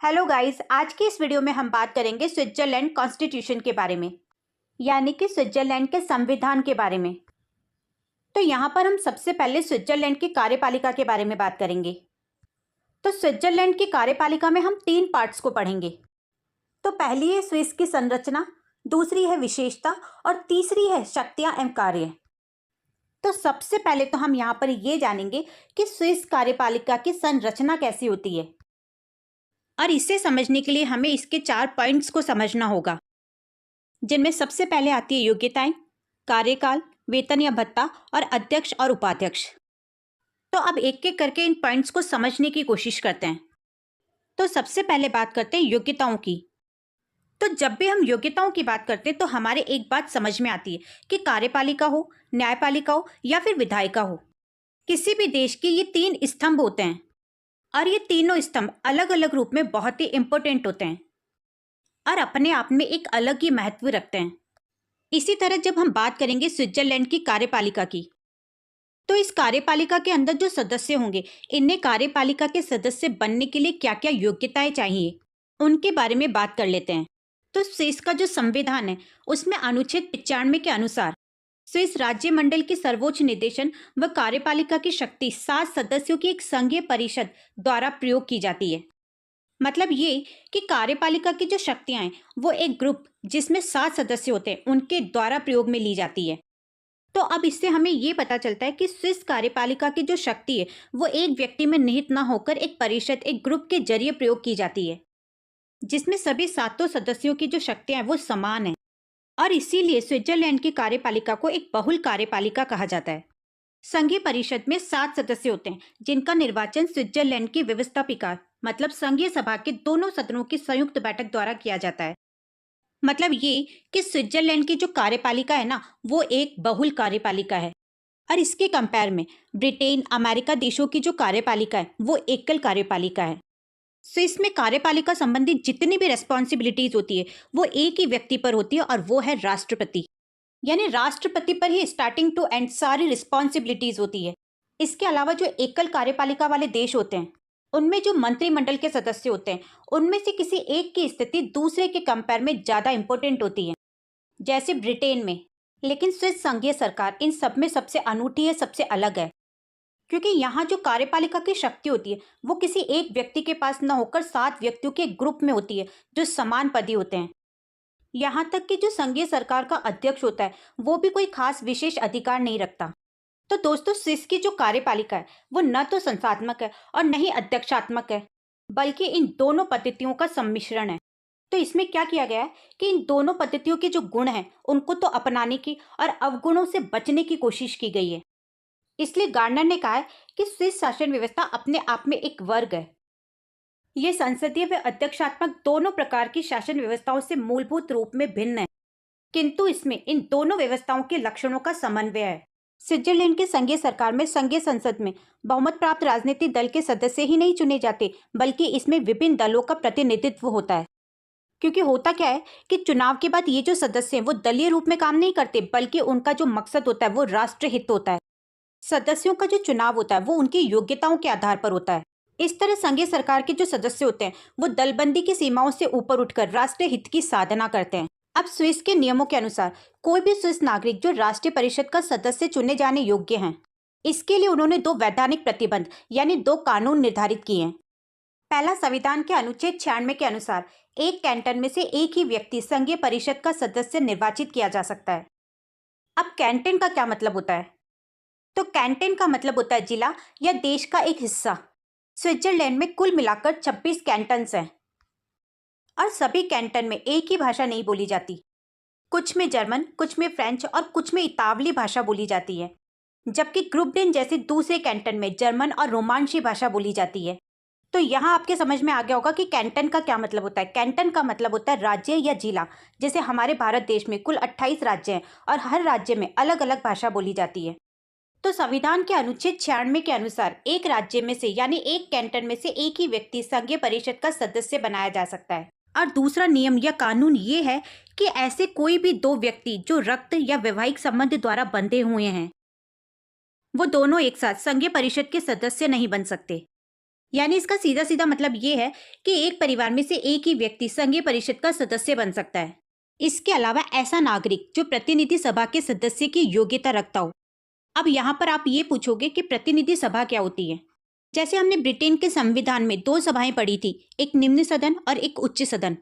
Hello guys, आज की इस वीडियो में हम बात करेंगे स्विट्जरलैंड कॉन्स्टिट्यूशन के बारे में, यानी कि स्विट्जरलैंड के संविधान के बारे में। तो यहाँ पर हम सबसे पहले स्विट्जरलैंड की कार्यपालिका के बारे में बात करेंगे। तो स्विट्जरलैंड की कार्यपालिका में हम 3 पार्ट्स को पढ़ेंगे। तो पहली है स्विस की संरचना, दूसरी है विशेषता और तीसरी है शक्तियाँ एवं कार्य। तो सबसे पहले तो हम यहाँ पर ये जानेंगे कि स्विस कार्यपालिका की संरचना कैसी होती है, और इसे समझने के लिए हमें इसके 4 पॉइंट्स को समझना होगा, जिनमें सबसे पहले आती है योग्यताएं, कार्यकाल, वेतन या भत्ता और अध्यक्ष और उपाध्यक्ष। तो अब एक एक करके इन पॉइंट्स को समझने की कोशिश करते हैं। तो सबसे पहले बात करते हैं योग्यताओं की। तो जब भी हम योग्यताओं की बात करते हैं तो हमारे एक बात समझ में आती है कि कार्यपालिका हो, न्यायपालिका हो या फिर विधायिका हो, किसी भी देश की ये 3 स्तंभ होते हैं, और ये तीनों स्तंभ अलग अलग रूप में बहुत ही इंपॉर्टेंट होते हैं और अपने आप में एक अलग ही महत्व रखते हैं। इसी तरह जब हम बात करेंगे स्विट्जरलैंड की कार्यपालिका की, तो इस कार्यपालिका के अंदर जो सदस्य होंगे, इन्हें कार्यपालिका के सदस्य बनने के लिए क्या क्या योग्यताएं चाहिए, उनके बारे में बात कर लेते हैं। तो स्विस का जो संविधान है, उसमें अनुच्छेद 95 के अनुसार स्विस राज्य मंडल की सर्वोच्च निदेशन व कार्यपालिका की शक्ति 7 सदस्यों की एक संघीय परिषद द्वारा प्रयोग की जाती है। मतलब ये कि कार्यपालिका की जो शक्तियां हैं, वो एक ग्रुप जिसमें 7 सदस्य होते हैं, उनके द्वारा प्रयोग में ली जाती है। तो अब इससे हमें ये पता चलता है कि स्विस कार्यपालिका की जो शक्ति है, वो एक व्यक्ति में निहित ना होकर एक परिषद, एक ग्रुप के जरिए प्रयोग की जाती है, जिसमें सभी 7 सदस्यों की जो शक्तियां हैं वो समान है। और इसीलिए स्विट्जरलैंड की कार्यपालिका को एक बहुल कार्यपालिका कहा जाता है। संघीय परिषद में 7 सदस्य होते हैं, जिनका निर्वाचन स्विट्जरलैंड की व्यवस्थापिका मतलब संघीय सभा के दोनों सदनों की संयुक्त बैठक द्वारा किया जाता है। मतलब ये कि स्विट्जरलैंड की जो कार्यपालिका है ना, वो एक बहुल कार्यपालिका है, और इसके कंपेयर में ब्रिटेन, अमेरिका देशों की जो कार्यपालिका है, वो एकल कार्यपालिका है। स्विस में कार्यपालिका संबंधी जितनी भी रेस्पॉन्सिबिलिटीज होती है, वो एक ही व्यक्ति पर होती है, और वो है राष्ट्रपति। यानी राष्ट्रपति पर ही स्टार्टिंग टू एंड सारी रिस्पॉन्सिबिलिटीज होती है। इसके अलावा जो एकल कार्यपालिका वाले देश होते हैं, उनमें जो मंत्रिमंडल के सदस्य होते हैं, उनमें से किसी एक की स्थिति दूसरे के कंपेयर में ज़्यादा इंपॉर्टेंट होती है, जैसे ब्रिटेन में। लेकिन स्विस संघीय सरकार इन सब में सबसे अनूठी है, सबसे अलग है, क्योंकि यहाँ जो कार्यपालिका की शक्ति होती है, वो किसी एक व्यक्ति के पास न होकर 7 व्यक्तियों के ग्रुप में होती है, जो समान पदी होते हैं। यहाँ तक कि जो संघीय सरकार का अध्यक्ष होता है, वो भी कोई खास विशेष अधिकार नहीं रखता। तो दोस्तों, स्विस की जो कार्यपालिका है, वो न तो संस्थात्मक है और न ही अध्यक्षात्मक है, बल्कि इन दोनों पद्धतियों का सम्मिश्रण है। तो इसमें क्या किया गया है कि इन दोनों पद्धतियों के जो गुण हैं, उनको तो अपनाने की और अवगुणों से बचने की कोशिश की गई है। इसलिए गार्डनर ने कहा है कि स्विस शासन व्यवस्था अपने आप में एक वर्ग है। ये संसदीय व अध्यक्षात्मक दोनों प्रकार की शासन व्यवस्थाओं से मूलभूत रूप में भिन्न है, किंतु इसमें इन दोनों व्यवस्थाओं के लक्षणों का समन्वय है। स्विट्जरलैंड की संघीय सरकार में संघीय संसद में बहुमत प्राप्त राजनीतिक दल के सदस्य ही नहीं चुने जाते, बल्कि इसमें विभिन्न दलों का प्रतिनिधित्व होता है। क्योंकि होता क्या है कि चुनाव के बाद ये जो सदस्य हैं, वो दलीय रूप में काम नहीं करते, बल्कि उनका जो मकसद होता है वो राष्ट्रहित होता है। सदस्यों का जो चुनाव होता है वो उनकी योग्यताओं के आधार पर होता है। इस तरह संघीय सरकार के जो सदस्य होते हैं, वो दलबंदी की सीमाओं से ऊपर उठकर राष्ट्रीय हित की साधना करते हैं। अब स्विस के नियमों के अनुसार कोई भी स्विस नागरिक जो राष्ट्रीय परिषद का सदस्य चुने जाने योग्य हैं, इसके लिए उन्होंने 2 वैधानिक प्रतिबंध यानी 2 कानून निर्धारित किए हैं। पहला, संविधान के अनुच्छेद 96 के अनुसार एक कैंटन में से एक ही व्यक्ति संघीय परिषद का सदस्य निर्वाचित किया जा सकता है। अब कैंटन का क्या मतलब होता है? तो कैंटन का मतलब होता है जिला या देश का एक हिस्सा। स्विट्जरलैंड में कुल मिलाकर 26 कैंटन्स हैं, और सभी कैंटन में एक ही भाषा नहीं बोली जाती। कुछ में जर्मन, कुछ में फ्रेंच और कुछ में इतावली भाषा बोली जाती है, जबकि ग्रुपडेन जैसे दूसरे कैंटन में जर्मन और रोमांशी भाषा बोली जाती है। तो यहाँ आपके समझ में आ गया होगा कि कैंटन का क्या मतलब होता है। कैंटन का मतलब होता है राज्य या जिला। जैसे हमारे भारत देश में कुल 28 राज्य हैं, और हर राज्य में अलग अलग भाषा बोली जाती है। तो संविधान के अनुच्छेद 96 के अनुसार एक राज्य में से यानी एक कैंटन में से एक ही व्यक्ति संघीय परिषद का सदस्य बनाया जा सकता है। और दूसरा नियम या कानून ये है कि ऐसे कोई भी 2 व्यक्ति जो रक्त या वैवाहिक संबंध द्वारा बंधे हुए हैं, वो दोनों एक साथ संघीय परिषद के सदस्य नहीं बन सकते। यानी इसका सीधा सीधा मतलब ये है कि एक परिवार में से एक ही व्यक्ति संघीय परिषद का सदस्य बन सकता है। इसके अलावा ऐसा नागरिक जो प्रतिनिधि सभा के सदस्य की योग्यता रखता हो। अब यहाँ पर आप ये पूछोगे कि प्रतिनिधि सभा क्या होती है। जैसे हमने ब्रिटेन के संविधान में दो सभाएं पढ़ी थी, एक निम्न सदन और एक उच्च सदन।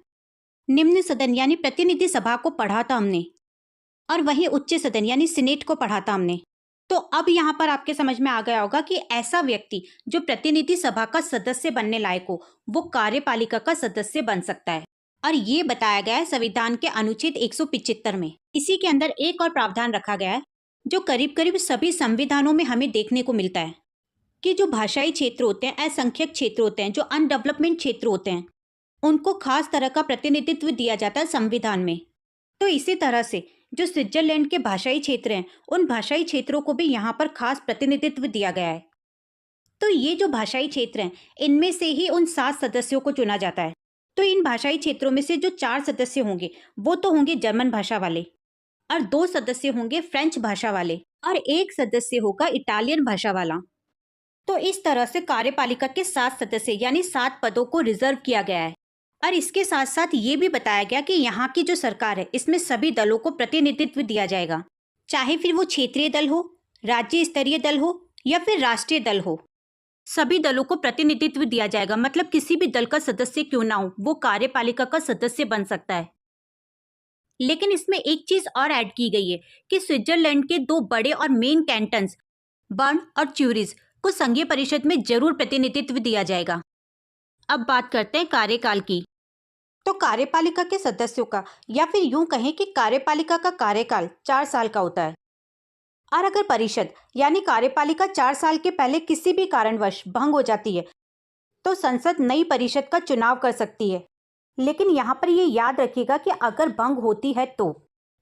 निम्न सदन यानी प्रतिनिधि सभा को पढ़ा था हमने, और वहीं उच्च सदन यानी सीनेट को पढ़ा था हमने। तो अब यहाँ पर आपके समझ में आ गया होगा कि ऐसा व्यक्ति जो प्रतिनिधि सभा का सदस्य बनने लायक हो, वो कार्यपालिका का सदस्य बन सकता है। और ये बताया गया है संविधान के अनुच्छेद 175 में। इसी के अंदर एक और प्रावधान रखा गया है जो करीब करीब सभी संविधानों में हमें देखने को मिलता है कि जो भाषाई क्षेत्र होते हैं, असंख्यक क्षेत्र होते हैं, जो अनडेवलपमेंट क्षेत्र होते हैं, उनको खास तरह का प्रतिनिधित्व दिया जाता है संविधान में। तो इसी तरह से जो स्विट्जरलैंड के भाषाई क्षेत्र हैं, उन भाषाई क्षेत्रों को भी यहाँ पर खास प्रतिनिधित्व दिया गया है। तो ये जो भाषाई क्षेत्र हैं, इनमें से ही उन 7 सदस्यों को चुना जाता है। तो इन भाषाई क्षेत्रों में से जो 4 सदस्य होंगे वो तो होंगे जर्मन भाषा वाले, और 2 सदस्य होंगे फ्रेंच भाषा वाले, और 1 सदस्य होगा इटालियन भाषा वाला। तो इस तरह से कार्यपालिका के 7 सदस्य यानी 7 पदों को रिजर्व किया गया है। और इसके साथ साथ ये भी बताया गया कि यहाँ की जो सरकार है, इसमें सभी दलों को प्रतिनिधित्व दिया जाएगा, चाहे फिर वो क्षेत्रीय दल हो, राज्य स्तरीय दल हो या फिर राष्ट्रीय दल हो। सभी दलों को प्रतिनिधित्व दिया जाएगा, मतलब किसी भी दल का सदस्य क्यों ना हो, वो कार्यपालिका का सदस्य बन सकता है। लेकिन इसमें एक चीज और ऐड की गई है कि स्विट्जरलैंड के 2 बड़े और मेन कैंटन्स बर्न और च्यूरिच को संघीय परिषद में जरूर प्रतिनिधित्व दिया जाएगा। अब बात करते हैं कार्यकाल की। तो कार्यपालिका के सदस्यों का, या फिर यूं कहें कि कार्यपालिका का कार्यकाल 4 साल का होता है। और अगर परिषद यानी कार्यपालिका 4 साल के पहले किसी भी कारणवश भंग हो जाती है, तो संसद नई परिषद का चुनाव कर सकती है। लेकिन यहाँ पर ये याद रखिएगा कि अगर भंग होती है तो।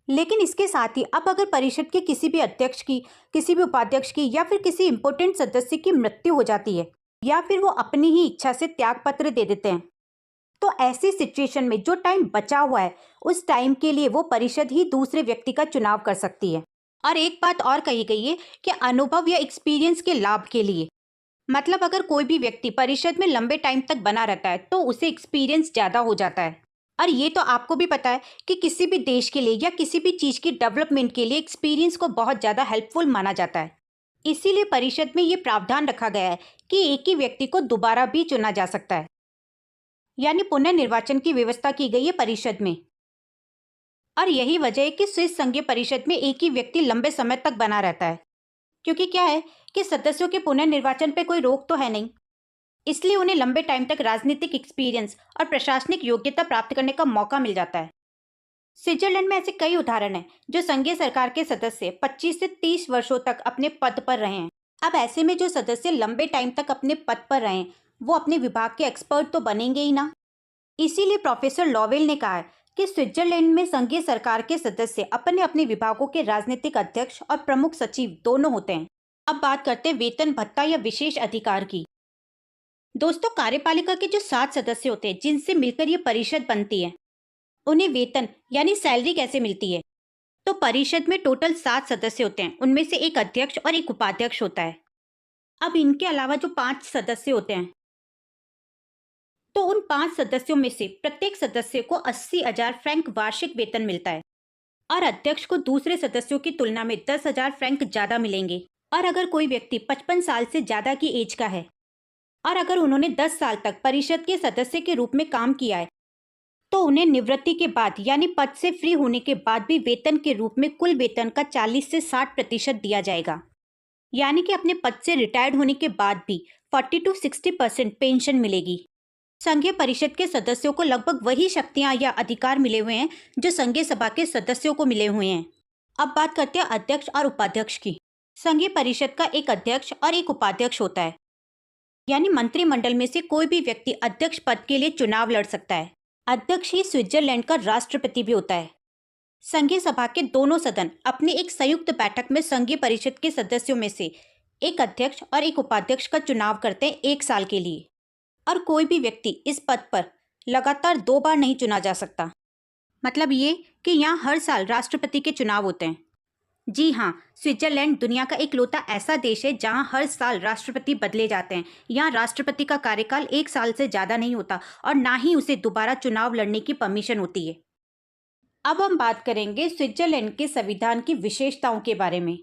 लेकिन इसके साथ ही अब अगर परिषद के किसी भी अध्यक्ष की, किसी भी उपाध्यक्ष की, या फिर किसी इंपोर्टेंट सदस्य की मृत्यु हो जाती है, या फिर वो अपनी ही इच्छा से त्याग पत्र दे देते हैं, तो ऐसी सिचुएशन में जो टाइम बचा हुआ है, उस टाइम के लिए वो परिषद ही दूसरे व्यक्ति का चुनाव कर सकती है। और एक बात और कही गई है कि अनुभव या एक्सपीरियंस के लाभ के लिए, मतलब अगर कोई भी व्यक्ति परिषद में लंबे टाइम तक बना रहता है तो उसे एक्सपीरियंस ज़्यादा हो जाता है। और ये तो आपको भी पता है कि किसी भी देश के लिए या किसी भी चीज़ की डेवलपमेंट के लिए एक्सपीरियंस को बहुत ज़्यादा हेल्पफुल माना जाता है। इसीलिए परिषद में ये प्रावधान रखा गया है कि एक ही व्यक्ति को दोबारा भी चुना जा सकता है, यानी पुनर्निर्वाचन की व्यवस्था की गई है परिषद में। और यही वजह है कि स्विस संघीय परिषद में एक ही व्यक्ति लंबे समय तक बना रहता है, क्योंकि क्या है कि सदस्यों के पुनर्निर्वाचन पे कोई रोक तो है नहीं, इसलिए उन्हें लंबे टाइम तक राजनीतिक एक्सपीरियंस और प्रशासनिक योग्यता प्राप्त करने का मौका मिल जाता है। स्विट्जरलैंड में ऐसे कई उदाहरण हैं जो संघीय सरकार के सदस्य 25 से 30 वर्षों तक अपने पद पर रहे हैं। अब ऐसे में जो सदस्य लंबे टाइम तक अपने पद पर रहे हैं, वो अपने विभाग के एक्सपर्ट तो बनेंगे ही ना। इसीलिए प्रोफेसर लॉवेल ने कहा है कि स्विट्जरलैंड में संघीय सरकार के सदस्य अपने अपने विभागों के राजनीतिक अध्यक्ष और प्रमुख सचिव दोनों होते हैं। अब बात करते हैं वेतन भत्ता या विशेष अधिकार की। दोस्तों, कार्यपालिका के जो 7 सदस्य होते हैं जिनसे मिलकर ये परिषद बनती है, उन्हें वेतन यानी सैलरी कैसे मिलती है। तो परिषद में टोटल 7 सदस्य होते हैं, उनमें से एक अध्यक्ष और एक उपाध्यक्ष होता है। अब इनके अलावा जो 5 सदस्य होते हैं, तो उन 5 सदस्यों में से प्रत्येक सदस्य को 80,000 फ्रैंक वार्षिक वेतन मिलता है, और अध्यक्ष को दूसरे सदस्यों की तुलना में 10,000 फ्रैंक ज्यादा मिलेंगे। और अगर कोई व्यक्ति 55 साल से ज्यादा की एज का है और अगर उन्होंने 10 साल तक परिषद के सदस्य के रूप में काम किया है, तो उन्हें निवृत्ति के बाद यानी पद से फ्री होने के बाद भी वेतन के रूप में कुल वेतन का 40 से 60% दिया जाएगा। यानी कि अपने पद से रिटायर्ड होने के बाद भी 40 to 60% पेंशन मिलेगी। संघीय परिषद के सदस्यों को लगभग वही शक्तियां या अधिकार मिले हुए हैं जो संघीय सभा के सदस्यों को मिले हुए हैं। अब बात करते हैं अध्यक्ष और उपाध्यक्ष की। संघीय परिषद का एक अध्यक्ष और एक उपाध्यक्ष होता है, यानी मंत्रिमंडल में से कोई भी व्यक्ति अध्यक्ष पद के लिए चुनाव लड़ सकता है। अध्यक्ष ही स्विट्जरलैंड का राष्ट्रपति भी होता है। संघीय सभा के दोनों सदन अपनी एक संयुक्त बैठक में संघीय परिषद के सदस्यों में से एक अध्यक्ष और एक उपाध्यक्ष का चुनाव करते हैं 1 साल के लिए, और कोई भी व्यक्ति इस पद पर लगातार 2 बार नहीं चुना जा सकता। मतलब ये कि यहाँ हर साल राष्ट्रपति के चुनाव होते हैं। जी हाँ, स्विट्जरलैंड दुनिया का इकलौता ऐसा देश है जहाँ हर साल राष्ट्रपति बदले जाते हैं। यहाँ राष्ट्रपति का कार्यकाल 1 साल से ज़्यादा नहीं होता और ना ही उसे दोबारा चुनाव लड़ने की परमिशन होती है। अब हम बात करेंगे स्विट्जरलैंड के संविधान की विशेषताओं के बारे में।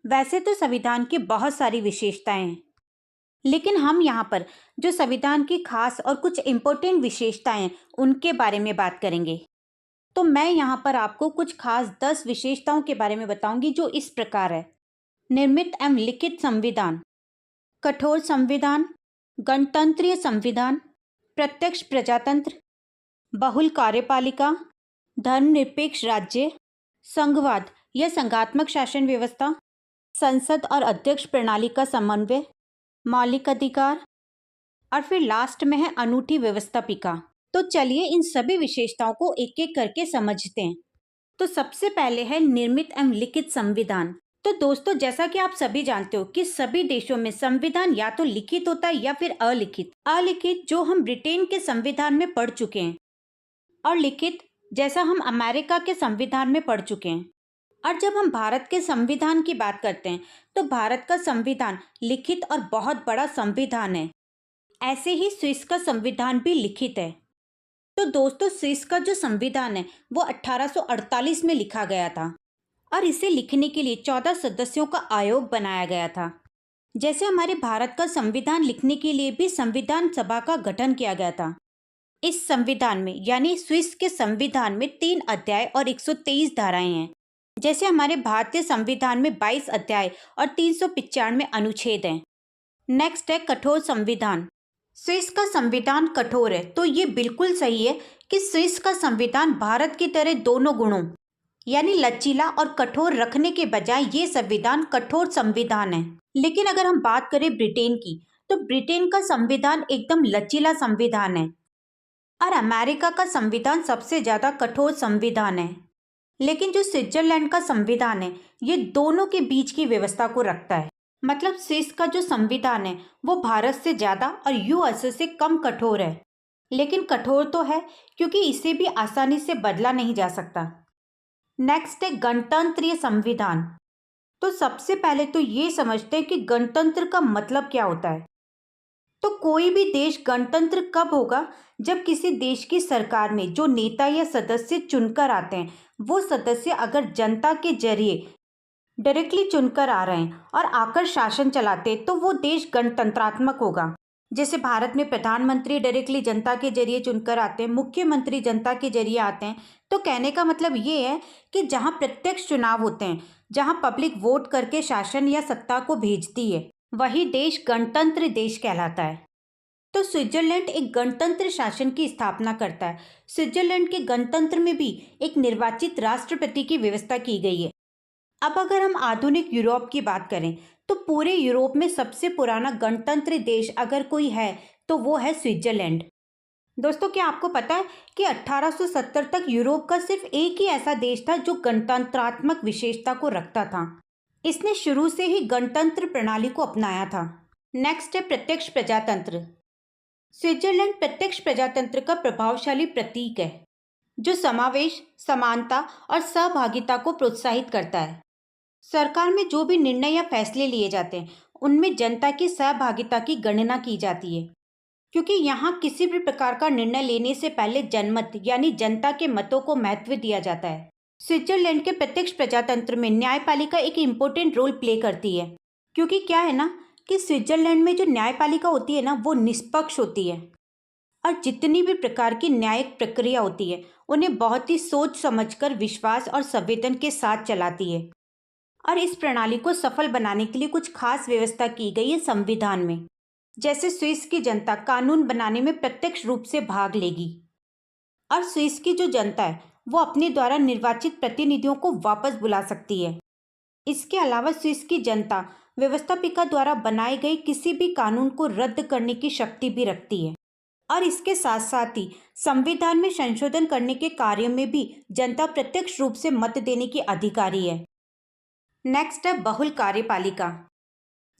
वैसे तो संविधान की बहुत सारी विशेषताएं हैं, लेकिन हम यहाँ पर जो संविधान की खास और कुछ इम्पोर्टेंट विशेषताएं हैं, उनके बारे में बात करेंगे। तो मैं यहाँ पर आपको कुछ खास 10 विशेषताओं के बारे में बताऊंगी जो इस प्रकार है। निर्मित एवं लिखित संविधान, कठोर संविधान, गणतंत्रीय संविधान, प्रत्यक्ष प्रजातंत्र, बहुल कार्यपालिका, धर्मनिरपेक्ष राज्य, संघवाद या संघात्मक शासन व्यवस्था, संसद और अध्यक्ष प्रणाली का समन्वय, मौलिक अधिकार और फिर लास्ट में है अनूठी व्यवस्थापिका। तो चलिए इन सभी विशेषताओं को एक एक करके समझते हैं। तो सबसे पहले है निर्मित एवं लिखित संविधान। तो दोस्तों, जैसा कि आप सभी जानते हो कि सभी देशों में संविधान या तो लिखित होता है या फिर अलिखित। अलिखित जो हम ब्रिटेन के संविधान में पढ़ चुके हैं, और लिखित जैसा हम अमेरिका के संविधान में पढ़ चुके हैं। और जब हम भारत के संविधान की बात करते हैं तो भारत का संविधान लिखित और बहुत बड़ा संविधान है। ऐसे ही स्विस का संविधान भी लिखित है। तो दोस्तों, स्विस का जो संविधान है वो 1848 में लिखा गया था और इसे लिखने के लिए 14 सदस्यों का आयोग बनाया गया था। जैसे हमारे भारत का संविधान लिखने के लिए भी संविधान सभा का गठन किया गया था। इस संविधान में यानी स्विस के संविधान में 3 अध्याय और 123 धाराएं हैं। जैसे हमारे भारतीय संविधान में 22 अध्याय और 395 अनुच्छेद हैं। नेक्स्ट है कठोर संविधान। स्विस का संविधान कठोर है, तो ये बिल्कुल सही है कि स्विस का संविधान भारत की तरह दोनों गुणों यानी लचीला और कठोर रखने के बजाय ये संविधान कठोर संविधान है। लेकिन अगर हम बात करें ब्रिटेन की, तो ब्रिटेन का संविधान एकदम लचीला संविधान है और अमेरिका का संविधान सबसे ज़्यादा कठोर संविधान है। लेकिन जो स्विट्जरलैंड का संविधान है ये दोनों के बीच की व्यवस्था को रखता है। मतलब स्विस का जो संविधान है वो भारत से ज़्यादा और यूएसए से कम कठोर है। लेकिन कठोर तो है क्योंकि इसे भी आसानी से बदला नहीं जा सकता। नेक्स्ट है गणतंत्रीय संविधान। तो सबसे पहले तो ये समझते हैं कि गणतंत्र का मतलब क्या होता है। तो कोई भी देश गणतंत्र कब होगा, जब किसी देश की सरकार में जो नेता या सदस्य चुनकर आते हैं वो सदस्य अगर जनता के जरिए डायरेक्टली चुनकर आ रहे हैं और आकर शासन चलाते हैं तो वो देश गणतंत्रात्मक होगा। जैसे भारत में प्रधानमंत्री डायरेक्टली जनता के जरिए चुनकर आते हैं, मुख्यमंत्री जनता के जरिए आते हैं। तो कहने का मतलब ये है कि जहाँ प्रत्यक्ष चुनाव होते हैं, जहाँ पब्लिक वोट करके शासन या सत्ता को भेजती है, वही देश गणतंत्र देश कहलाता है। तो स्विट्जरलैंड एक गणतंत्र शासन की स्थापना करता है। स्विट्जरलैंड के गणतंत्र में भी एक निर्वाचित राष्ट्रपति की व्यवस्था की गई है। अब अगर हम आधुनिक यूरोप की बात करें तो पूरे यूरोप में सबसे पुराना गणतंत्र देश अगर कोई है तो वो है स्विट्जरलैंड। दोस्तों, क्या आपको पता है कि 1870 तक यूरोप का सिर्फ एक ही ऐसा देश था जो गणतंत्रात्मक विशेषता को रखता था। इसने शुरू से ही गणतंत्र प्रणाली को अपनाया था। नेक्स्ट है प्रत्यक्ष प्रजातंत्र। स्विट्जरलैंड प्रत्यक्ष प्रजातंत्र का प्रभावशाली प्रतीक है जो समावेश, समानता और सहभागिता को प्रोत्साहित करता है। सरकार में जो भी निर्णय या फैसले लिए जाते हैं उनमें जनता की सहभागिता की गणना की जाती है, क्योंकि यहाँ किसी भी प्रकार का निर्णय लेने से पहले जनमत यानी जनता के मतों को महत्व दिया जाता है। स्विट्जरलैंड के प्रत्यक्ष प्रजातंत्र में न्यायपालिका एक इम्पोर्टेंट रोल प्ले करती है, क्योंकि क्या है ना कि स्विट्जरलैंड में जो न्यायपालिका होती है ना वो निष्पक्ष होती है और जितनी भी प्रकार की न्यायिक प्रक्रिया होती है उन्हें बहुत ही सोच समझकर, विश्वास और संवेदन के साथ चलाती है। और इस प्रणाली को सफल बनाने के लिए कुछ खास व्यवस्था की गई है संविधान में। जैसे स्विस की जनता कानून बनाने में प्रत्यक्ष रूप से भाग लेगी और स्विस की जो जनता है वो अपने द्वारा निर्वाचित प्रतिनिधियों को वापस बुला सकती है। इसके अलावा स्विस की जनता व्यवस्थापिका द्वारा बनाए गए किसी भी कानून को रद्द करने की शक्ति भी रखती है। और इसके साथ साथ ही संविधान में संशोधन करने के कार्य में भी जनता प्रत्यक्ष रूप से मत देने की अधिकारी है। नेक्स्ट है बहुल कार्यपालिका,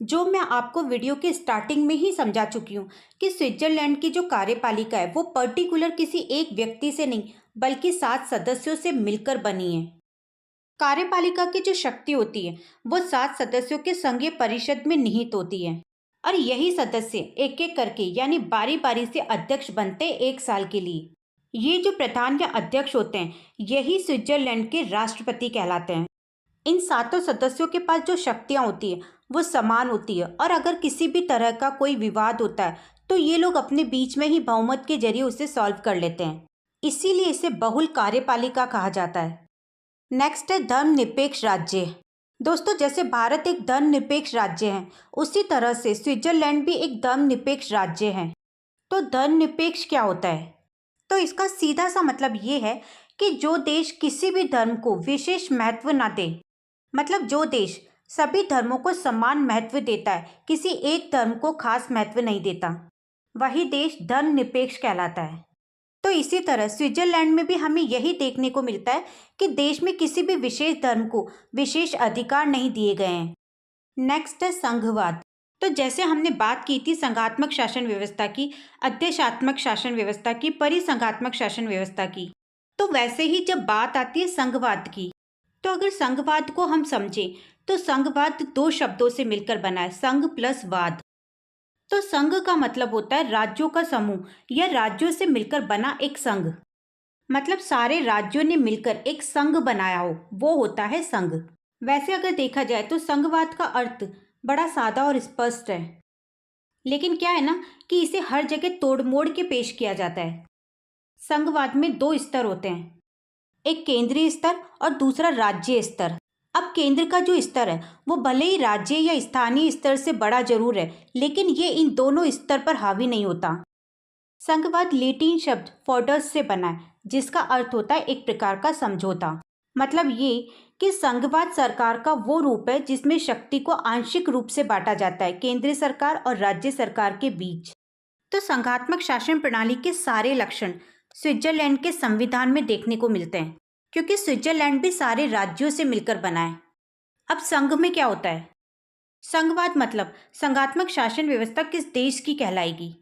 जो मैं आपको वीडियो की स्टार्टिंग में ही समझा चुकी हूँ कि स्विट्जरलैंड की जो कार्यपालिका है वो पर्टिकुलर किसी एक व्यक्ति से नहीं बल्कि 7 सदस्यों से मिलकर बनी है। कार्यपालिका की जो शक्ति होती है वो 7 सदस्यों के संघीय परिषद में निहित होती है और यही सदस्य एक एक करके यानी बारी बारी से अध्यक्ष बनते हैं 1 साल के लिए। ये जो प्रधान या अध्यक्ष होते हैं यही स्विट्जरलैंड के राष्ट्रपति कहलाते हैं। इन सातों सदस्यों के पास जो शक्तियां होती है वो समान होती है और अगर किसी भी तरह का कोई विवाद होता है तो ये लोग अपने बीच में ही बहुमत के जरिए उसे सॉल्व कर लेते हैं। इसीलिए इसे बहुल कार्यपालिका कहा जाता है। नेक्स्ट है धर्मनिरपेक्ष राज्य। दोस्तों, जैसे भारत एक धर्मनिरपेक्ष राज्य है उसी तरह से स्विट्जरलैंड भी एक धर्मनिरपेक्ष राज्य है। तो धर्मनिरपेक्ष क्या होता है? तो इसका सीधा सा मतलब ये है कि जो देश किसी भी धर्म को विशेष महत्व ना दे, मतलब जो देश सभी धर्मों को समान महत्व देता है, किसी एक धर्म को खास महत्व नहीं देता, वही देश धर्मनिरपेक्ष कहलाता है। तो इसी तरह स्विट्जरलैंड में भी हमें यही देखने को मिलता है कि देश में किसी भी विशेष धर्म को विशेष अधिकार नहीं दिए गए हैं। नेक्स्ट है संघवाद। तो जैसे हमने बात की थी संघात्मक शासन व्यवस्था की, अध्यक्षात्मक शासन व्यवस्था की, परिसंघात्मक शासन व्यवस्था की, तो वैसे ही जब बात आती है संघवाद की, तो अगर संघवाद को हम समझें तो संघवाद 2 शब्दों से मिलकर बना है, संघ प्लस वाद। तो संघ का मतलब होता है राज्यों का समूह या राज्यों से मिलकर बना एक संघ, मतलब सारे राज्यों ने मिलकर एक संघ बनाया हो, वो होता है संघ। वैसे अगर देखा जाए तो संघवाद का अर्थ बड़ा सादा और स्पष्ट है, लेकिन क्या है ना कि इसे हर जगह तोड़ मोड़ के पेश किया जाता है। संघवाद में 2 स्तर होते हैं, एक केंद्रीय स्तर और दूसरा राज्य स्तर। अब केंद्र का जो स्तर है वो भले ही राज्य या स्थानीय स्तर से बड़ा जरूर है, लेकिन ये इन दोनों स्तर पर हावी नहीं होता। संघवाद लैटिन शब्द फोर्डस से बना है, जिसका अर्थ होता है एक प्रकार का समझौता। मतलब ये कि संघवाद सरकार का वो रूप है जिसमें शक्ति को आंशिक रूप से बांटा जाता है केंद्रीय सरकार और राज्य सरकार के बीच। तो संघात्मक शासन प्रणाली के सारे लक्षण स्विट्जरलैंड के संविधान में देखने को मिलते हैं, क्योंकि स्विट्जरलैंड भी सारे राज्यों से मिलकर बना है। अब संघ में क्या होता है? संघवाद मतलब संघात्मक शासन व्यवस्था किस देश की कहलाएगी?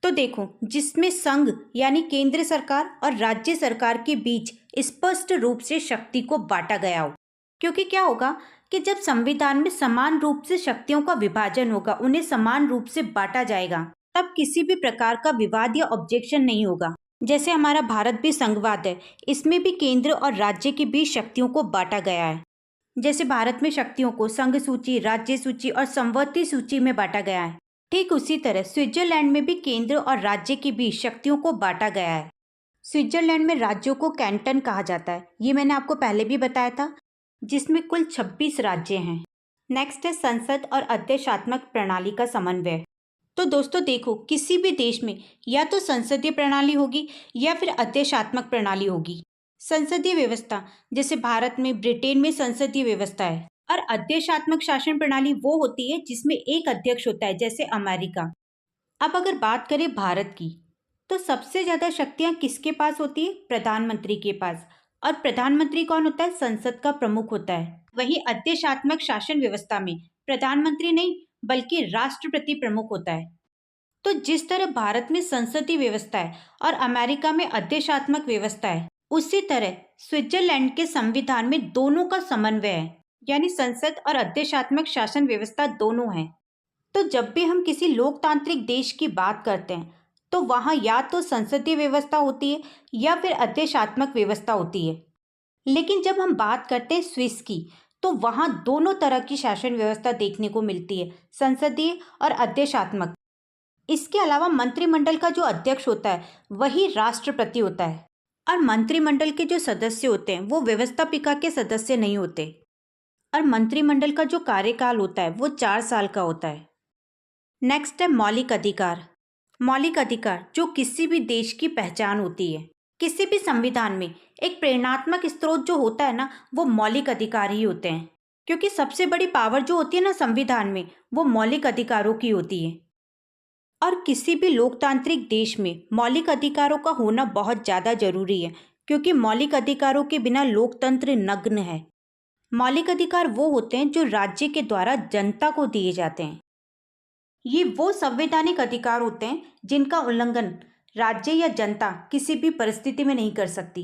तो देखो, जिसमें संघ यानी केंद्र सरकार और राज्य सरकार के बीच स्पष्ट रूप से शक्ति को बांटा गया हो। क्योंकि क्या होगा कि जब संविधान में समान रूप से शक्तियों का विभाजन होगा, उन्हें समान रूप से बांटा जाएगा, तब किसी भी प्रकार का विवाद या ऑब्जेक्शन नहीं होगा। जैसे हमारा भारत भी संघवाद है, इसमें भी केंद्र और राज्य के बीच शक्तियों को बांटा गया है। जैसे भारत में शक्तियों को संघ सूची, राज्य सूची और संवर्ती सूची में बांटा गया है, ठीक उसी तरह स्विट्जरलैंड में भी केंद्र और राज्य के बीच शक्तियों को बांटा गया है। स्विट्जरलैंड में राज्यों को कैंटन कहा जाता है, ये मैंने आपको पहले भी बताया था, जिसमें कुल 26 राज्य हैं। नेक्स्ट है संसद और अध्यक्षात्मक प्रणाली का समन्वय। तो दोस्तों देखो, किसी भी देश में या तो संसदीय प्रणाली होगी या फिर अध्यक्षात्मक प्रणाली होगी। संसदीय व्यवस्था जैसे भारत में, ब्रिटेन में संसदीय व्यवस्था है, और अध्यक्षात्मक शासन प्रणाली वो होती है जिसमें एक अध्यक्ष होता है, जैसे अमेरिका। अब अगर बात करें भारत की, तो सबसे ज्यादा शक्तियां किसके पास होती है? प्रधानमंत्री के पास। और प्रधानमंत्री कौन होता है? संसद का प्रमुख होता है। वही अध्यक्षात्मक शासन व्यवस्था में प्रधानमंत्री नहीं बल्कि राष्ट्रपति प्रमुख होता है। तो जिस तरह भारत में संसदीय व्यवस्था है और अमेरिका में अध्यक्षात्मक व्यवस्था है, उसी तरह स्विट्जरलैंड के संविधान में दोनों का समन्वय है, यानी संसद और अध्यक्षात्मक शासन व्यवस्था दोनों है। तो जब भी हम किसी लोकतांत्रिक देश की बात करते हैं तो वहाँ या तो संसदीय व्यवस्था होती है या फिर अध्यक्षात्मक व्यवस्था होती है। लेकिन जब हम बात करते हैं स्विस की, तो वहाँ दोनों तरह की शासन व्यवस्था देखने को मिलती है, संसदीय और अध्यक्षात्मक। इसके अलावा मंत्रिमंडल का जो अध्यक्ष होता है वही राष्ट्रपति होता है, और मंत्रिमंडल के जो सदस्य होते हैं वो व्यवस्थापिका के सदस्य नहीं होते, और मंत्रिमंडल का जो कार्यकाल होता है वो 4 साल का होता है। नेक्स्ट है मौलिक अधिकार। मौलिक अधिकार जो किसी भी देश की पहचान होती है। किसी भी संविधान में एक प्रेरणात्मक स्रोत जो होता है ना, वो मौलिक अधिकार ही होते हैं, क्योंकि सबसे बड़ी पावर जो होती है ना संविधान में, वो मौलिक अधिकारों की होती है। और किसी भी लोकतांत्रिक देश में मौलिक अधिकारों का होना बहुत ज़्यादा जरूरी है, क्योंकि मौलिक अधिकारों के बिना लोकतंत्र नग्न है। मौलिक अधिकार वो होते हैं जो राज्य के द्वारा जनता को दिए जाते हैं। ये वो संवैधानिक अधिकार होते हैं जिनका उल्लंघन राज्य या जनता किसी भी परिस्थिति में नहीं कर सकती।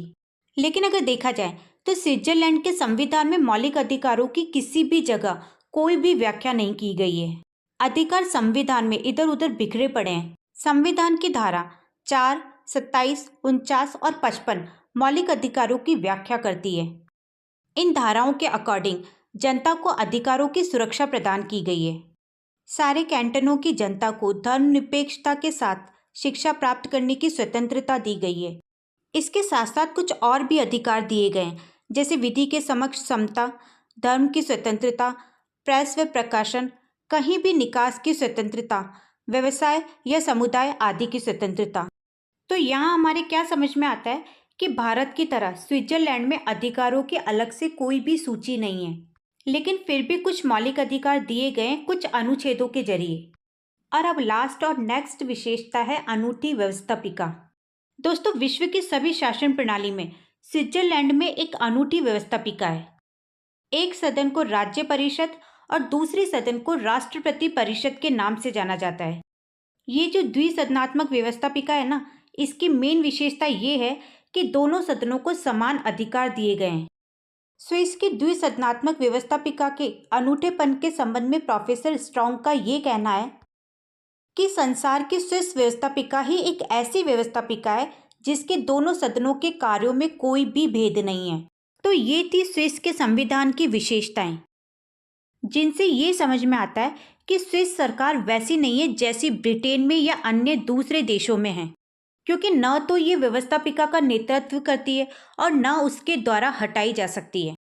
लेकिन अगर देखा जाए तो स्विट्जरलैंड के संविधान में मौलिक अधिकारों की किसी भी जगह कोई भी व्याख्या नहीं की गई है। अधिकार संविधान में इधर उधर बिखरे पड़े हैं। संविधान की धारा 4, 27, 49 और 55 मौलिक अधिकारों की व्याख्या करती है। इन धाराओं के अकॉर्डिंग जनता को अधिकारों की सुरक्षा प्रदान की गई है। सारे कैंटनों की जनता को धर्मनिरपेक्षता के साथ शिक्षा प्राप्त करने की स्वतंत्रता दी गई है। इसके साथ साथ कुछ और भी अधिकार दिए गए हैं, जैसे विधि के समक्ष समता, धर्म की स्वतंत्रता, प्रेस व प्रकाशन, कहीं भी निकास की स्वतंत्रता, व्यवसाय या समुदाय आदि की स्वतंत्रता। तो यहाँ हमारे क्या समझ में आता है कि भारत की तरह स्विट्जरलैंड में अधिकारों की अलग से कोई भी सूची नहीं है, लेकिन फिर भी कुछ मौलिक अधिकार दिए गए कुछ अनुच्छेदों के जरिए। और अब लास्ट और नेक्स्ट विशेषता है अनूठी व्यवस्थापिका। दोस्तों, विश्व की सभी शासन प्रणाली में स्विट्जरलैंड में एक अनूठी व्यवस्थापिका है। एक सदन को राज्य परिषद और दूसरी सदन को राष्ट्रपति परिषद के नाम से जाना जाता है। ये जो द्विसदनात्मक व्यवस्थापिका है ना, इसकी मेन विशेषता ये है कि दोनों सदनों को समान अधिकार दिए गए हैं। स्विस की द्विसदनात्मक व्यवस्थापिका के अनूठेपन के संबंध में प्रोफेसर स्ट्रॉन्ग का ये कहना है कि संसार की स्विस व्यवस्थापिका ही एक ऐसी व्यवस्थापिका है जिसके दोनों सदनों के कार्यों में कोई भी भेद नहीं है। तो ये थी स्विस के संविधान की विशेषताएं, जिनसे ये समझ में आता है कि स्विस सरकार वैसी नहीं है जैसी ब्रिटेन में या अन्य दूसरे देशों में है, क्योंकि न तो ये व्यवस्थापिका का नेतृत्व करती है और न उसके द्वारा हटाई जा सकती है।